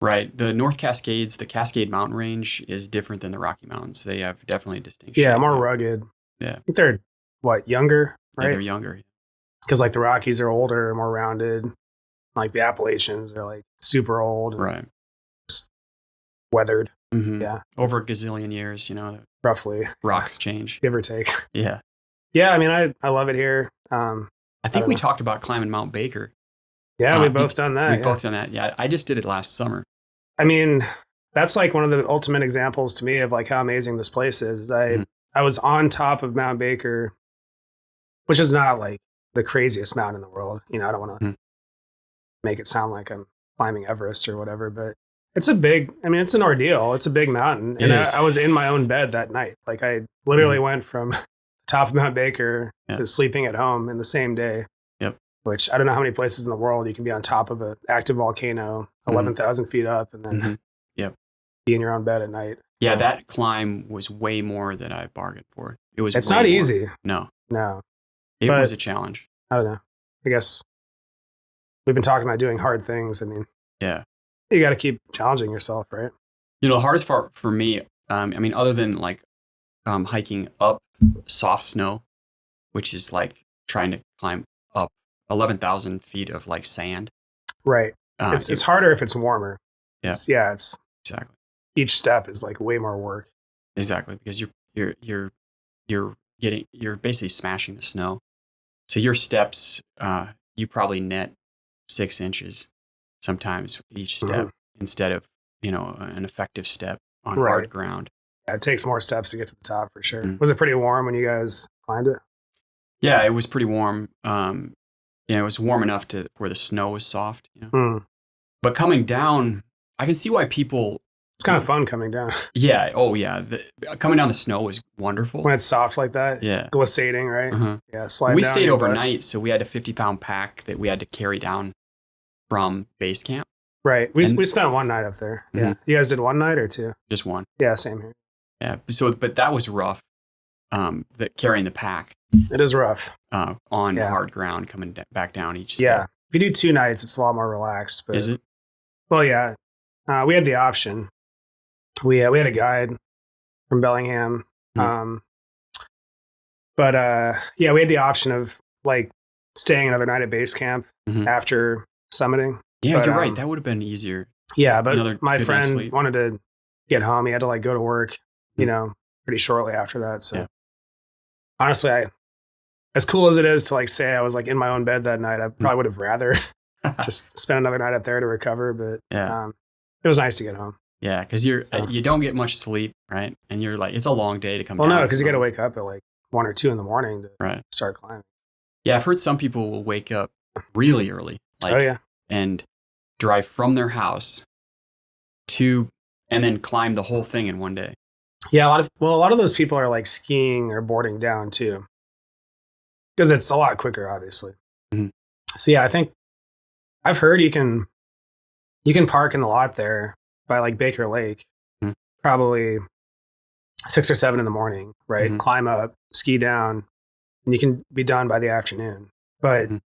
Right. The North Cascades, the Cascade Mountain Range is different than the Rocky Mountains. They have definitely a distinct Yeah, shape. more rugged. Yeah. I think they're younger, Yeah, right? they're younger. Because like the Rockies are older, more rounded. Like the Appalachians are like super old and Right. just weathered. Mm-hmm. Yeah. Over a gazillion years, Roughly. rocks change. Give or take. Yeah. Yeah, I mean, I love it here. I think we talked about climbing Mount Baker. Yeah, we've both done that. We've both done that. Yeah, I just did it last summer. I mean, that's like one of the ultimate examples to me of like how amazing this place is. I was on top of Mount Baker, which is not like the craziest mountain in the world. I don't want to make it sound like I'm climbing Everest or whatever, but it's an ordeal. It's a big mountain. And I was in my own bed that night. Like I literally went from the top of Mount Baker to sleeping at home in the same day. Yep. Which I don't know how many places in the world you can be on top of an active volcano, 11,000 feet up, and then be in your own bed at night. Yeah, that climb was way more than I bargained for. It's not easy. No. It But was a challenge. I don't know. I guess we've been talking about doing hard things. I mean, yeah, you got to keep challenging yourself, right? The hardest part for me, other than like hiking up soft snow, which is like trying to climb up 11,000 feet of like sand. Right. It's harder if it's warmer. Yeah. It's exactly. Each step is like way more work. Exactly, because you're basically smashing the snow. So your steps, you probably net 6 inches sometimes each step instead of an effective step on hard ground. Yeah, it takes more steps to get to the top for sure. Was it pretty warm when you guys climbed it? Yeah, it was pretty warm. It was warm enough where the snow was soft. But coming down, I can see why people. It's kind of fun coming down. Yeah. Oh, yeah. Coming down the snow is wonderful. When it's soft like that. Yeah. Glissading, right? Uh-huh. Yeah. Slide we down stayed overnight, so we had a 50-pound pack that we had to carry down from base camp. Right. We spent one night up there. Yeah. You guys did one night or two? Just one. Yeah, same here. Yeah. But that was rough. Carrying the pack. It is rough. On hard ground, coming back down each step. Yeah. If you do 2 nights, it's a lot more relaxed. But, is it? Well, yeah. We had the option. We had a guide from Bellingham. We had the option of like staying another night at base camp after summiting. Yeah, you're right. That would have been easier. Yeah, but my friend wanted to get home. He had to like go to work, pretty shortly after that. So honestly, as cool as it is to like say I was like in my own bed that night, I probably would have rather just spend another night up there to recover. But it was nice to get home. Yeah, because you don't get much sleep, right? And you're like, it's a long day to come. Well, no, because you got to wake up at like 1 or 2 in the morning to start climbing. Yeah, I've heard some people will wake up really early, and drive from their house and then climb the whole thing in one day. Yeah, a lot of those people are like skiing or boarding down too, because it's a lot quicker, obviously. So yeah, I think I've heard you can park in the lot there by like Baker Lake, probably 6 or 7 in the morning, right? Climb up, ski down, and you can be done by the afternoon. But I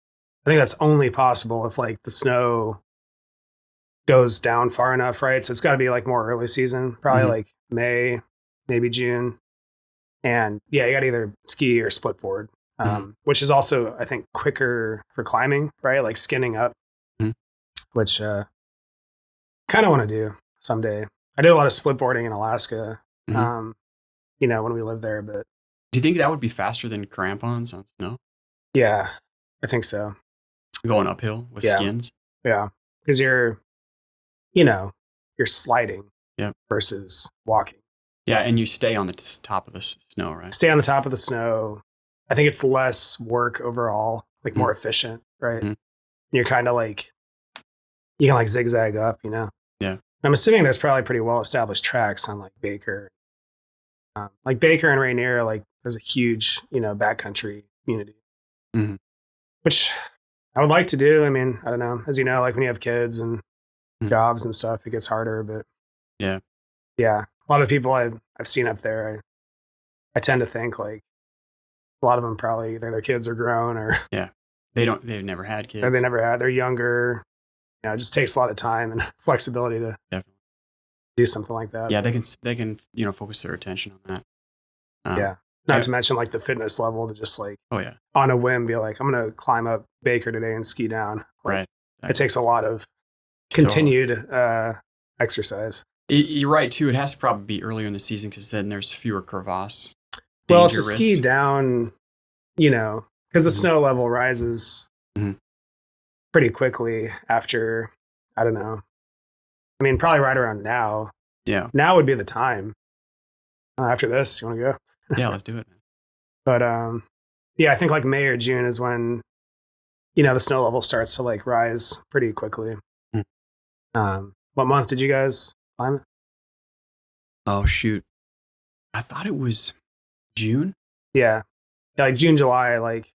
think that's only possible if like the snow goes down far enough, right? So it's got to be like more early season, probably like May, maybe June. And yeah, you got to either ski or split board, which is also, I think, quicker for climbing, right? Like skinning up, which kind of want to do someday. I did a lot of split boarding in Alaska, when we lived there. But do you think that would be faster than crampons on snow? Yeah, I think so. Going uphill with skins? Yeah, because you're sliding versus walking. Yeah, and you stay on the top of the snow, right? Stay on the top of the snow. I think it's less work overall, like more efficient, right? And you're kind of like, you can like zigzag up, Yeah. I'm assuming there's probably pretty well-established tracks on like Baker. Like Baker and Rainier, like there's a huge, backcountry community, which I would like to do. I mean, I don't know. As you know, like when you have kids and jobs and stuff, it gets harder. But yeah, a lot of people I've seen up there, I tend to think like a lot of them probably either their kids are grown or they've never had kids. Or they're younger. it just takes a lot of time and flexibility to Definitely. do something like that. Yeah, they can focus their attention on that. Yeah. Not to mention like the fitness level to just like oh yeah, on a whim be like, I'm gonna climb up Baker today and ski down. Like, right. It takes a lot of continued exercise. You're right too. It has to probably be earlier in the season because then there's fewer crevasse. Well, to ski down, because the snow level rises pretty quickly after, I don't know. I mean, probably right around now. Yeah. Now would be the time. After this, you want to go? Yeah, let's do it. But yeah, I think like May or June is when, the snow level starts to like rise pretty quickly. What month did you guys climb it? Oh, shoot. I thought it was June. Yeah, like June, July, like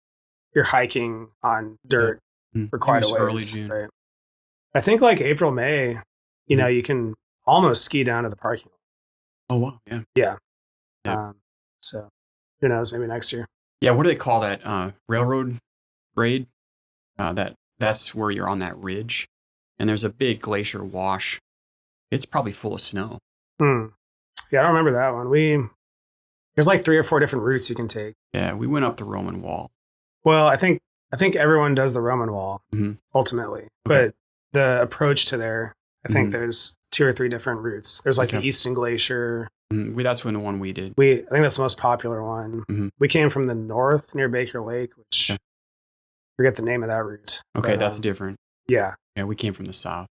you're hiking on dirt for quite a ways. Early June. Right? I think like April, May, you can almost ski down to the parking lot. Oh, wow. Yeah. Yeah. Yep. So who knows, maybe next year. Yeah. What do they call that? Railroad grade? That's where you're on that ridge and there's a big glacier wash. It's probably full of snow. Yeah, I don't remember that one. There's like 3 or 4 different routes you can take. Yeah, we went up the Roman Wall. Well, I think everyone does the Roman Wall ultimately, but the approach to there, I think there's 2 or 3 different routes. There's like the Easton Glacier. That's the one we did. I think that's the most popular one. We came from the north near Baker Lake, which I forget the name of that route. Okay, but, that's different. Yeah. Yeah, we came from the south.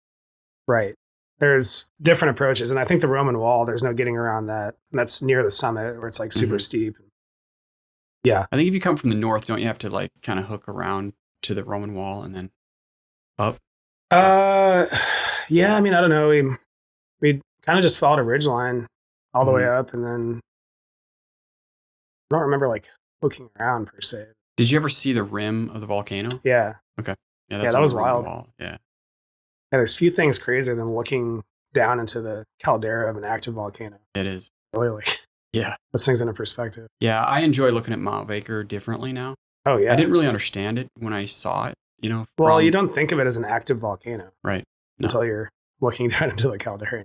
Right. There's different approaches, and I think the Roman Wall, there's no getting around that. That's near the summit where it's like super steep. Yeah. I think if you come from the north, don't you have to like kind of hook around to the Roman Wall and then up? Yeah, I mean, I don't know. We kind of just followed a ridge line all the way up, and then I don't remember like hooking around per se. Did you ever see the rim of the volcano? Yeah. Okay. Yeah, that was wild. Wall. Yeah. Yeah, there's few things crazier than looking down into the caldera of an active volcano. It is. Really. Yeah. Puts things into perspective. Yeah, I enjoy looking at Mount Baker differently now. Oh, yeah. I didn't really understand it when I saw it, Well, you don't think of it as an active volcano. Right. No. Until you're looking down into the caldera.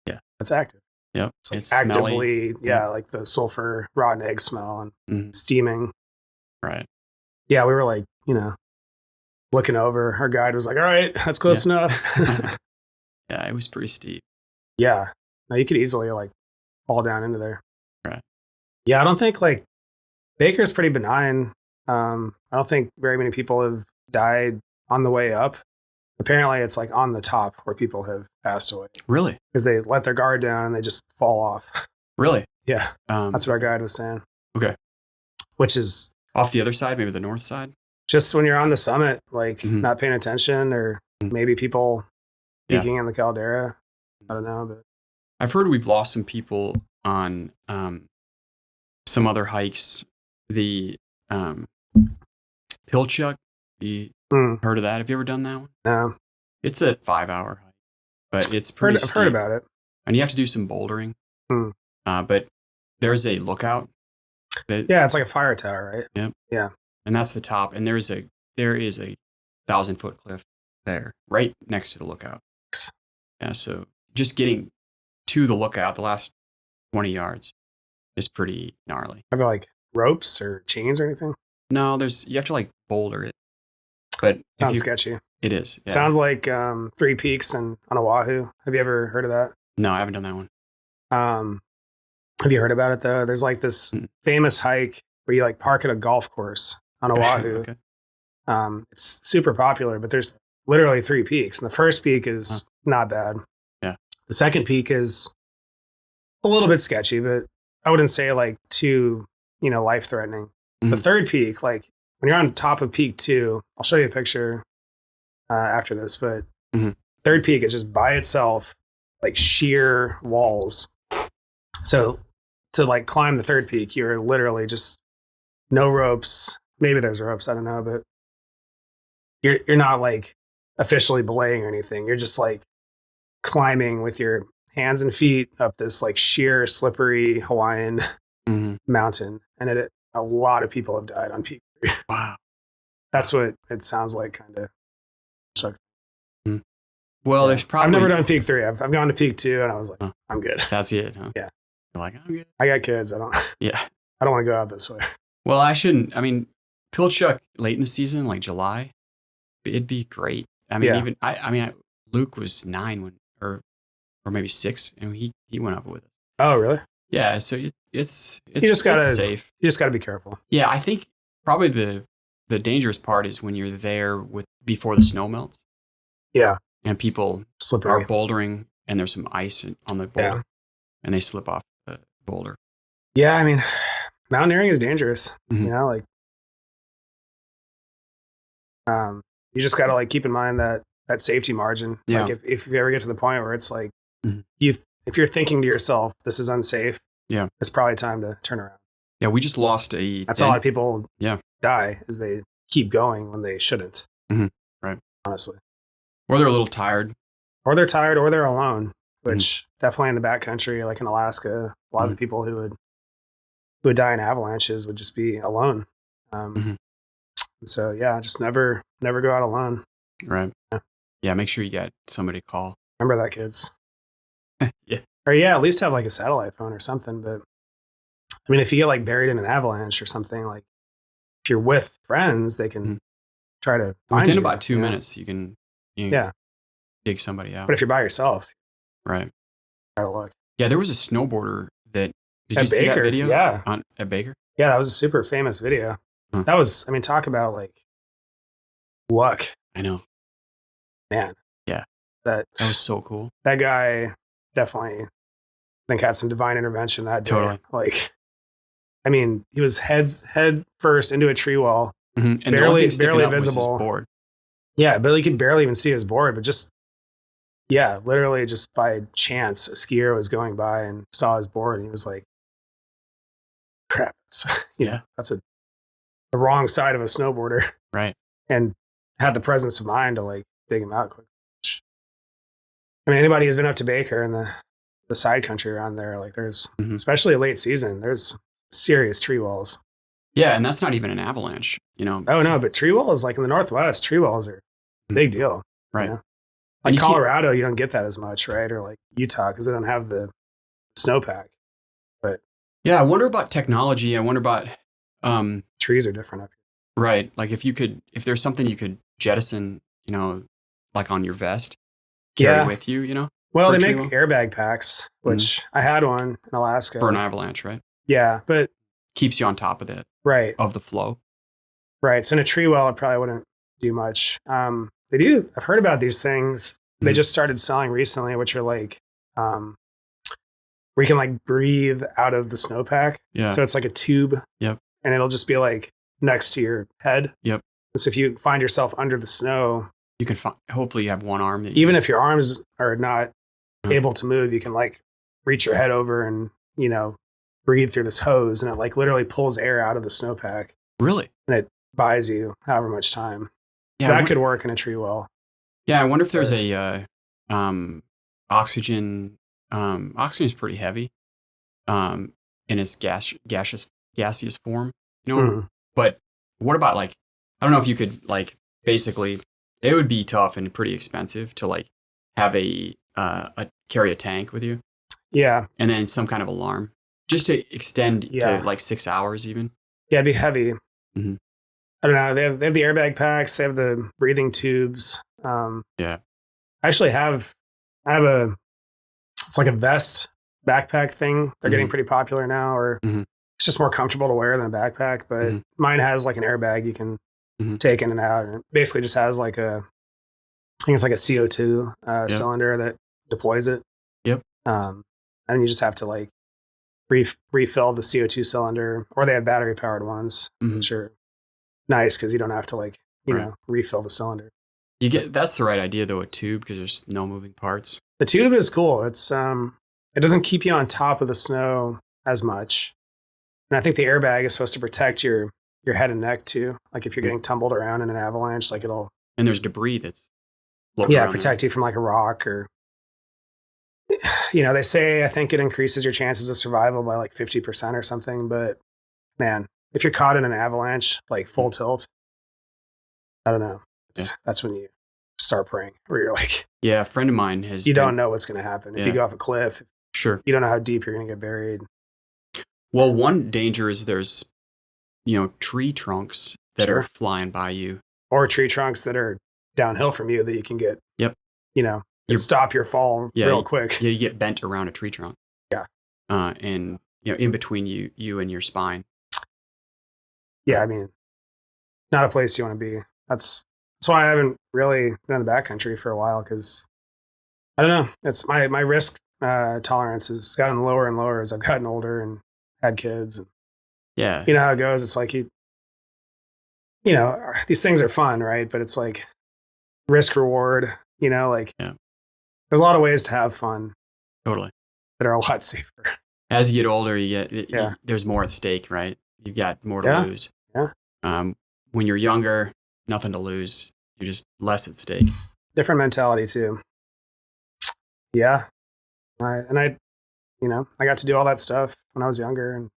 Yeah. It's active. Yep. It's, like it's actively, like the sulfur, rotten egg smell and steaming. Right. Yeah, we were like, looking over. Our guide was like, all right, that's close enough. Yeah, it was pretty steep. Yeah. No, you could easily like fall down into there. Right. Yeah, I don't think like Baker's pretty benign. I don't think very many people have died on the way up. Apparently it's like on the top where people have passed away. Really? Because they let their guard down and they just fall off. Really? Yeah. That's what our guide was saying. Okay. Which is off the other side, maybe the north side? Just when you're on the summit, like not paying attention, or maybe people peeking in the caldera. I don't know, but I've heard we've lost some people on some other hikes. The Pilchuck, you heard of that? Have you ever done that one? No. It's a 5-hour hike, but it's pretty steep. I've heard about it. And you have to do some bouldering. But there's a lookout. Yeah, it's like a fire tower, right? Yep. Yeah. And that's the top. And there is a 1,000-foot cliff there, right next to the lookout. Yeah, so just getting to the lookout, the last 20 yards, is pretty gnarly. Are there like ropes or chains or anything? No, you have to like boulder it. But sounds sketchy. It is. Yeah. Sounds like 3 Peaks on Oahu. Have you ever heard of that? No, I haven't done that one. Have you heard about it though? There's like this famous hike where you like park at a golf course on Oahu. Okay. It's super popular, but there's literally 3 peaks. And the first peak is not bad. Yeah. The second peak is a little bit sketchy, but I wouldn't say like too, life threatening. The third peak, like when you're on top of peak 2, I'll show you a picture after this, but third peak is just by itself, like sheer walls. So to like climb the third peak, you're literally just no ropes. Maybe there's ropes, I don't know, but you're not like officially belaying or anything. You're just like climbing with your hands and feet up this like sheer, slippery Hawaiian mountain. And a lot of people have died on peak 3. Wow. That's what it sounds like, kind of. Well, there's probably... I've never done peak 3. I've gone to peak 2 and I was like, I'm good. That's it, huh? Yeah. You're like, I'm good. I got kids. I don't want to go out this way. Well, I shouldn't. I mean, Pilchuck late in the season, like July, it'd be great. I mean, even Luke was 9 when, or maybe 6, and he went up with us. Oh, really? Yeah. So it's safe. You just gotta be careful. Yeah, I think probably the dangerous part is when you're there before the snow melts. Yeah. And people Slippery. are bouldering, and there's some ice on the boulder, and they slip off the boulder. Yeah, I mean, mountaineering is dangerous. Mm-hmm. You know, like, you just got to like keep in mind that safety margin. Yeah. Like if you ever get to the point where it's like, mm-hmm. if you're thinking to yourself, this is unsafe. Yeah. It's probably time to turn around. Yeah. We just lost That's a lot of people die is they keep going when they shouldn't. Mm-hmm. Right. Honestly. Or they're a little tired. Or they're tired or they're alone, which definitely in the backcountry, like in Alaska, a lot of the people who would die in avalanches would just be alone. So yeah, just never go out alone. Right. Yeah. Make sure you get somebody to call. Remember that, kids. Yeah. Or at least have like a satellite phone or something. But I mean, if you get like buried in an avalanche or something, like if you're with friends, they can try to find within you, about 2 minutes. You can dig somebody out. But if you're by yourself, right. Gotta look. Yeah, there was a snowboarder that. Did you see that video? Yeah. At Baker? Yeah, that was a super famous video. Huh. That was, I mean, talk about like luck. I know. Man. Yeah. That was so cool. That guy definitely, I think, had some divine intervention that day. Totally. Like, I mean, he was head first into a tree wall, and barely visible. Board. Yeah, but he could barely even see his board, but just, literally just by chance, a skier was going by and saw his board and he was like, crap, that's the wrong side of a snowboarder. Right. And had the presence of mind to like dig him out quick. I mean, anybody who's been up to Baker and the side country around there, like there's, especially late season, there's serious tree walls. Yeah, and that's not even an avalanche, Oh no, but tree walls, like in the Northwest, tree walls are a big deal. Right. You know? Like Colorado, you don't get that as much, right? Or like Utah, because they don't have the snowpack. But yeah, I wonder about technology. I wonder about trees are different up here. Right. Like if there's something you could jettison, like on your vest, carry with you, Well, they make airbag packs, which I had one in Alaska. For an avalanche, right? Yeah, but keeps you on top of it. Right. Of the flow. Right. So in a tree well, it probably wouldn't do much. They do. I've heard about these things. They just started selling recently, which are like, where you can like breathe out of the snowpack. Yeah. So it's like a tube. Yep. And it'll just be like next to your head. Yep. So if you find yourself under the snow, you can hopefully you have one arm. Even if your arms are not able to move, you can like reach your head over and, breathe through this hose, and it like literally pulls air out of the snowpack. Really? And it buys you however much time. So that could work in a tree well. Yeah, I wonder if there's a oxygen. Oxygen is pretty heavy, in its gaseous form. But what about like, I don't know if you could like basically, it would be tough and pretty expensive to like have carry a tank with you. Yeah, and then some kind of alarm just to extend to like 6 hours even. Yeah, it'd be heavy. Mm-hmm. I don't know. They have the airbag packs. They have the breathing tubes. I actually it's like a vest backpack thing. They're getting pretty popular now, or it's just more comfortable to wear than a backpack. But mine has like an airbag you can take in and out. And it basically just has like I think it's like a CO2 cylinder that deploys it. Yep. And you just have to like refill the CO2 cylinder, or they have battery powered ones, which are nice because you don't have to like, refill the cylinder. That's the right idea though, a tube, because there's no moving parts. The tube is cool. It's it doesn't keep you on top of the snow as much. And I think the airbag is supposed to protect your head and neck too. Like if you're getting tumbled around in an avalanche, like it'll. And there's debris that's. Protect you from like a rock or. They say, I think it increases your chances of survival by like 50% or something. But man, if you're caught in an avalanche, like full tilt, I don't know. That's when start praying, where you're like, yeah, a friend of mine has. You don't know what's going to happen. If Yeah. you go off a cliff, Sure. you don't know how deep you're going to get buried. Well, one danger is there's, tree trunks that Sure. are flying by you. Or tree trunks that are downhill from you that you can get, Yep. stop your fall real quick. Yeah, you get bent around a tree trunk. Yeah. And, in between you and your spine. Yeah, I mean, not a place you want to be. That's why I haven't really been in the backcountry for a while, because I don't know. It's my risk tolerance has gotten lower and lower as I've gotten older and had kids. And yeah. You know how it goes. It's like these things are fun, right? But it's like risk reward, there's a lot of ways to have fun. Totally. That are a lot safer. As you get older, there's more at stake, right? You've got more to lose. Yeah. When you're younger, nothing to lose. You're just less at stake. Different mentality too. Yeah. I got to do all that stuff when I was younger, and